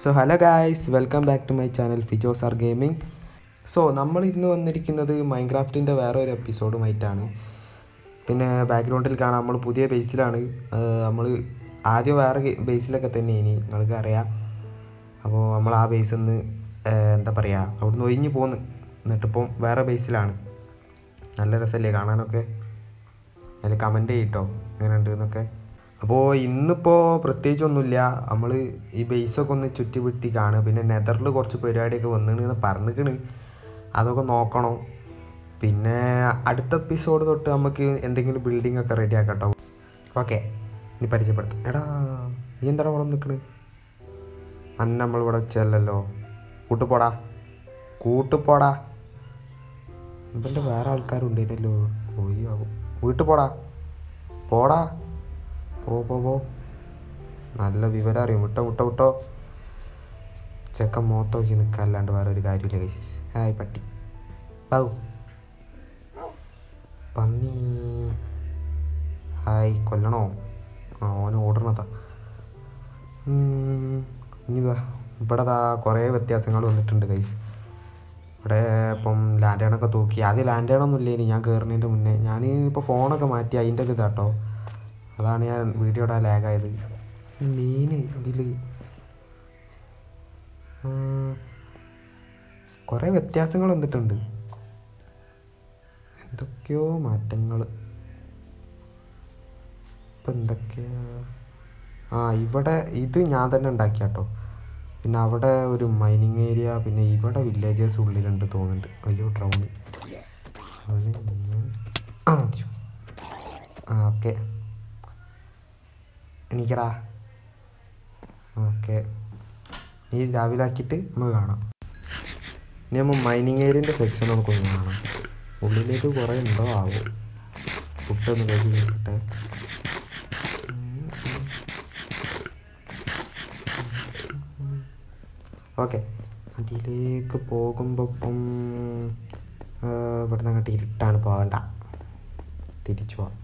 So hello guys, welcome back to my channel Fijos R gaming. So നമ്മൾ ഇന്ന് വന്നിരിക്കുന്നത് മൈൻക്രാഫ്റ്റിൻ്റെ വേറെ ഒരു എപ്പിസോഡുമായിട്ടാണ്. പിന്നെ ബാക്ക്ഗ്രൗണ്ടിൽ കാണാം, നമ്മൾ പുതിയ ബേസിലാണ്. നമ്മൾ ആദ്യം വേറെ ബേസിലൊക്കെ തന്നെ ഇനി നിങ്ങൾക്ക് അറിയാം. അപ്പോൾ നമ്മൾ ആ ബേസിൽ നിന്ന് എന്താ പറയുക, അവിടുന്ന് ഒഴിഞ്ഞ് പോന്ന്, എന്നിട്ടിപ്പം വേറെ ബേസിലാണ്. നല്ല രസമല്ലേ കാണാനൊക്കെ? അതിൽ കമൻറ്റ് ചെയ്യട്ടോ എങ്ങനെ ഉണ്ട് എന്നൊക്കെ. അപ്പോൾ ഇന്നിപ്പോൾ പ്രത്യേകിച്ചൊന്നുമില്ല, നമ്മൾ ഈ ബേസൊക്കെ ഒന്ന് ചുറ്റിപ്പിടുത്തി കാണുക. പിന്നെ നെതറിൽ കുറച്ച് പരിപാടിയൊക്കെ വന്നിട്ട് പറഞ്ഞിക്കണ്, അതൊക്കെ നോക്കണം. പിന്നെ അടുത്ത എപ്പിസോഡ് തൊട്ട് നമുക്ക് എന്തെങ്കിലും ബിൽഡിംഗ് ഒക്കെ റെഡി ആക്കട്ടോ. ഓക്കെ, ഇനി പരിചയപ്പെടുത്താം. എടാ നീ എന്താണ് ഇവിടെ നിൽക്കണ്? അന്ന് നമ്മളിവിടെ വെച്ചല്ലോ. കൂട്ടുപോടാ കൂട്ടുപോടാ. ഇവൻ്റെ വേറെ ആൾക്കാരുണ്ടല്ലോ. പോയി ആവും. വീട്ടിൽ പോടാ പോടാ. പോ നല്ല വിവരം അറിയും. വിട്ടോ ചെക്കൻ മോത്ത് നോക്കി നിൽക്കാല്ലാണ്ട് വേറെ ഒരു കാര്യമില്ല ഗൈസ്. ഹായ് പട്ടി പാവു പന്നി. ഹായ് കൊല്ലണോ? ഓന് ഓടണതാ. ഇനി ഇവിടെ കുറേ വ്യത്യാസങ്ങൾ വന്നിട്ടുണ്ട് ഗൈസ്. ഇവിടെ ഇപ്പം ലാൻഡേണൊക്കെ തൂക്കി. ആദ്യം ലാൻഡേണൊന്നും ഇല്ലേനി ഞാൻ കയറുന്നതിൻ്റെ മുന്നേ. ഞാൻ ഇപ്പോൾ ഫോണൊക്കെ മാറ്റി അതിൻ്റെ ഒരു ഇതാട്ടോ. അതാണ് ഞാൻ വീഡിയോയുടെ ലാഗായത്. മീൻ ഇതിൽ കുറേ വ്യത്യാസങ്ങൾ വന്നിട്ടുണ്ട്. എന്തൊക്കെയോ മാറ്റങ്ങൾ. ഇപ്പം എന്തൊക്കെയാ? ഇവിടെ ഇത് ഞാൻ തന്നെ ഉണ്ടാക്കിയാട്ടോ. പിന്നെ അവിടെ ഒരു മൈനിങ് ഏരിയ, പിന്നെ ഇവിടെ വില്ലേജസ് ഉള്ളിലുണ്ട് തോന്നുന്നുണ്ട്. അയ്യോ ഡ്രൗണ്. ഓക്കെ എണീക്കടാ. ഓക്കെ, നീ രാവിലാക്കിയിട്ട് നമുക്ക് കാണാം. ഇനി നമ്മൾ മൈനിങ് ഏരിയൻ്റെ സെക്ഷൻ നമുക്കൊന്ന് കാണാം. ഉള്ളിലേക്ക് കുറേ ഉണ്ടോ ആവോ. ഫുഡൊന്ന് കഴിക്കട്ടെ. ഓക്കെ, അടിയിലേക്ക് പോകുമ്പോൾ ഇപ്പം ഇവിടുന്ന് അങ്ങോട്ട് ഇരുട്ടാണ്, പോകണ്ട, തിരിച്ചു പോവാം.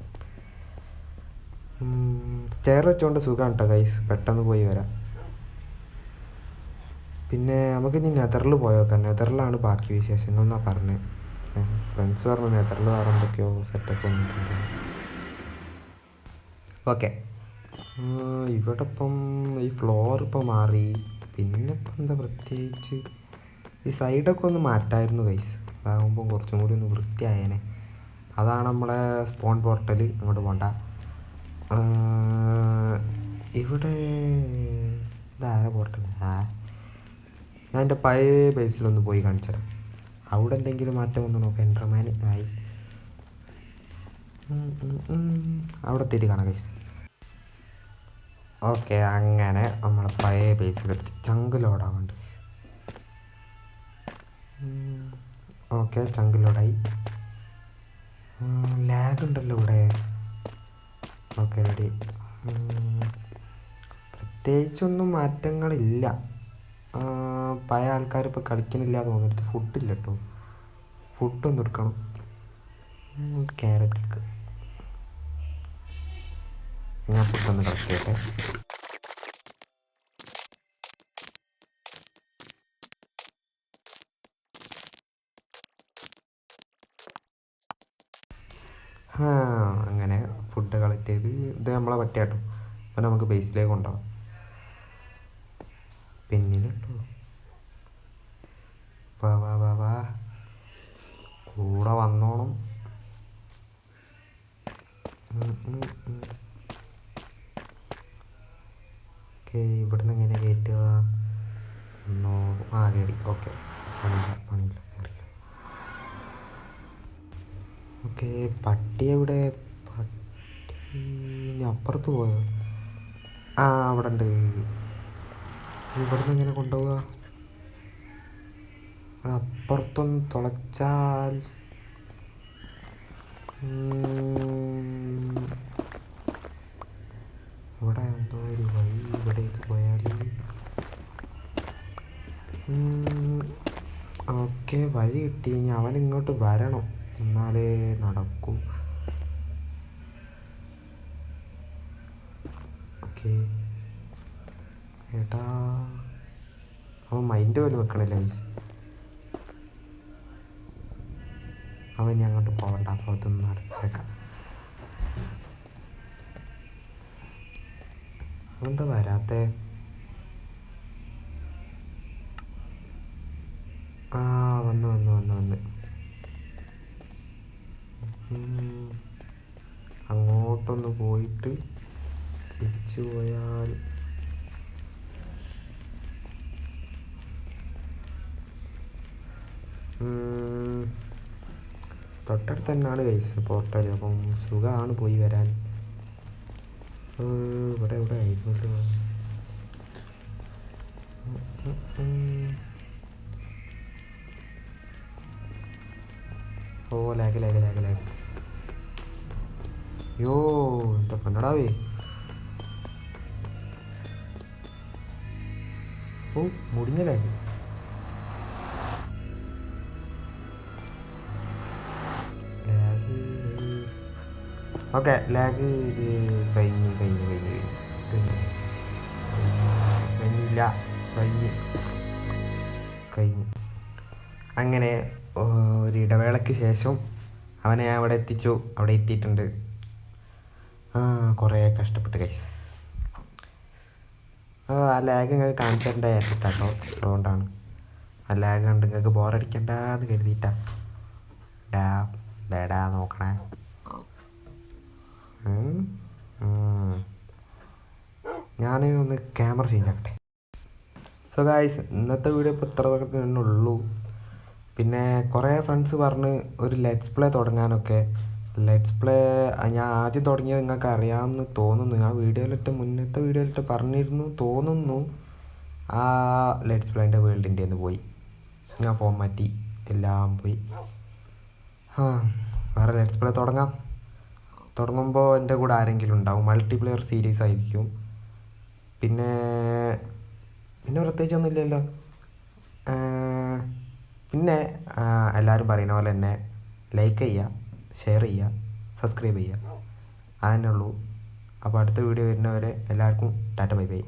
ചെയർ വെച്ചുകൊണ്ട് സുഖമാണ് കേട്ടോ ഗൈസ്, പെട്ടെന്ന് പോയി വരാം. പിന്നെ നമുക്കിനി നെതറിൽ പോയേക്കാം. നെതറിലാണ് ബാക്കി വിശേഷങ്ങൾ എന്നാണ് പറഞ്ഞത്. ഫ്രണ്ട്സ് പറഞ്ഞു നെതറിൽ വേറെ എന്തൊക്കെയോ സെറ്റപ്പ് വന്നിട്ടുണ്ട്. ഓക്കെ, ഇവിടെ ഇപ്പം ഈ ഫ്ലോർ ഇപ്പം മാറി. പിന്നെ ഇപ്പം എന്താ പ്രത്യേകിച്ച്, ഈ സൈഡൊക്കെ ഒന്ന് മാറ്റായിരുന്നു ഗൈസ്. അതാകുമ്പോൾ കുറച്ചും കൂടി ഒന്ന് വൃത്തിയായേനെ. അതാണ് നമ്മളെ സ്പോൺ പോർട്ടൽ. അങ്ങോട്ട് പോകണ്ട. ഇവിടെ ഇതാര പോർട്ടൽ? ഞാൻ എൻ്റെ പഴയ ബേസിലൊന്ന് പോയി കാണിച്ചു തരാം. അവിടെ എന്തെങ്കിലും മാറ്റം വന്ന് നോക്കാം. എൻഡർമാൻ ആയി അവിടെ എത്തിയിട്ട് കാണാം ഗൈസ്. ഓക്കെ, അങ്ങനെ നമ്മളെ പഴയ ബേസിലെത്തി. ചങ്ക് ലോഡാവുന്നുണ്ട്. ഓക്കെ, ചങ്ക് ലോഡായി. ലാഗ് ഉണ്ടല്ലോ ഇവിടെ. Okay ready. പ്രത്യേകിച്ചൊന്നും മാറ്റങ്ങളില്ല. പഴയ ആൾക്കാർ ഇപ്പോൾ കളിക്കുന്നില്ല തോന്നിട്ട്. ഫുഡില്ല കേട്ടോ, ഫുഡൊന്നും എടുക്കണം. ക്യാരറ്റ് എടുക്കുക. ഞാൻ ഫുഡൊന്ന് കളക്ട് ചെയ്യട്ടെ. അങ്ങനെ ഫുഡ് കളക്ട് ചെയ്ത് ഇത് നമ്മളെ പറ്റിയാട്ടോ. അപ്പം നമുക്ക് ബേസിലേക്ക് കൊണ്ടുപോകാം. പെന്നിലിട്ടോ. വാ കൂടെ വന്നോണം. ഓക്കെ, ഇവിടുന്ന് എങ്ങനെ കയറ്റുക? കയറി. ഓക്കെ, പണിയില്ല കയറി. ഓക്കെ, പട്ടി എവിടെ? പട്ടി അപ്പുറത്ത് പോയോ? അവിടെ ഉണ്ട്. ഇവിടുന്ന് എങ്ങനെ കൊണ്ടുപോവുക? അപ്പുറത്തൊന്ന് തുളച്ചാൽ ഇവിടെ എന്തോ ഒരു വഴി. ഇവിടേക്ക് പോയാൽ ഓക്കെ, വഴി കിട്ടി. ഇനി അവൻ ഇങ്ങോട്ട് വരണം, എന്നാലേ നടക്കൂ. ഓക്കെ ഏട്ടാ, അവൻ മൈൻഡ് പോലും വെക്കണില്ല ഗൈസ്. അവൻ ഇനി അങ്ങോട്ട് പോകണ്ട, അപ്പോൾ അതൊന്നും അടച്ചേക്കാം. അവന്താ വരാത്തെ? ആ വന്ന് വന്ന് വന്ന് വന്ന് അങ്ങോട്ടൊന്ന് പോയിട്ട് തിരിച്ചു പോയാൽ തൊട്ടടുത്ത് തന്നെയാണ് കൈസ് പോർട്ടൽ. അപ്പം സുഖമാണ് പോയി വരാൻ. ഇവിടെ ഇവിടെ ആയിരുന്നല്ലോ. ഓ ലാഗ് ലാഗ് ലാഗ് ലാഗ്. യോ എന്താ കന്നടാവേ. ഓ മുടിഞ്ഞ ലാഗ്. ഓക്കെ ലാഗ് കഴിഞ്ഞില്ല കഴിഞ്ഞു. അങ്ങനെ ഒരു ഇടവേളയ്ക്ക് ശേഷം അവനെ അവിടെ എത്തിച്ചു. അവിടെ എത്തിയിട്ടുണ്ട്. കുറേ കഷ്ടപ്പെട്ട് ഗൈസ്. ആ ലാഗ് നിങ്ങൾക്ക് കാണിച്ചു തരേണ്ട ഏറ്റിട്ടാട്ടോ, അതുകൊണ്ടാണ്. ആ ലാഗ് കണ്ട് നിങ്ങൾക്ക് ബോറടിക്കണ്ടെന്ന് കരുതിയിട്ടാ. ബേടാ നോക്കണേ. ഞാൻ ഒന്ന് ക്യാമറ ചേഞ്ച് ആക്കട്ടെ. സോ ഗായ്സ്, ഇന്നത്തെ വീഡിയോ ഇപ്പോൾ ഇത്ര തന്നെ ഉള്ളൂ. പിന്നെ കുറേ ഫ്രണ്ട്സ് പറഞ്ഞ് ഒരു ലെറ്റ്സ് പ്ലേ തുടങ്ങാനൊക്കെ. ലെറ്റ്സ് പ്ലേ ഞാൻ ആദ്യം തുടങ്ങിയത് നിങ്ങൾക്ക് അറിയാമെന്ന് തോന്നുന്നു. ഞാൻ മുന്നത്തെ വീഡിയോയിലിട്ട് പറഞ്ഞിരുന്നു തോന്നുന്നു. ആ ലെറ്റ്സ് പ്ലേൻ്റെ വേൾഡിൻ്റെ ഒന്ന് പോയി, ഞാൻ ഫോൺ മാറ്റി, എല്ലാം പോയി. വേറെ ലെറ്റ്സ് പ്ലേ തുടങ്ങുമ്പോൾ എൻ്റെ കൂടെ ആരെങ്കിലും ഉണ്ടാവും. മൾട്ടിപ്ലെയർ സീരീസ് ആയിരിക്കും. പിന്നെ പ്രത്യേകിച്ചൊന്നും ഇല്ലല്ലോ. പിന്നെ എല്ലാവരും പറയുന്ന പോലെ തന്നെ ലൈക്ക് ചെയ്യുക, ഷെയർ ചെയ്യുക, സബ്സ്ക്രൈബ് ചെയ്യുക, അതന്നെ ഉള്ളൂ. അപ്പോൾ അടുത്ത വീഡിയോ വരുന്നവരെ എല്ലാവർക്കും ടാറ്റ ബൈ ബൈ.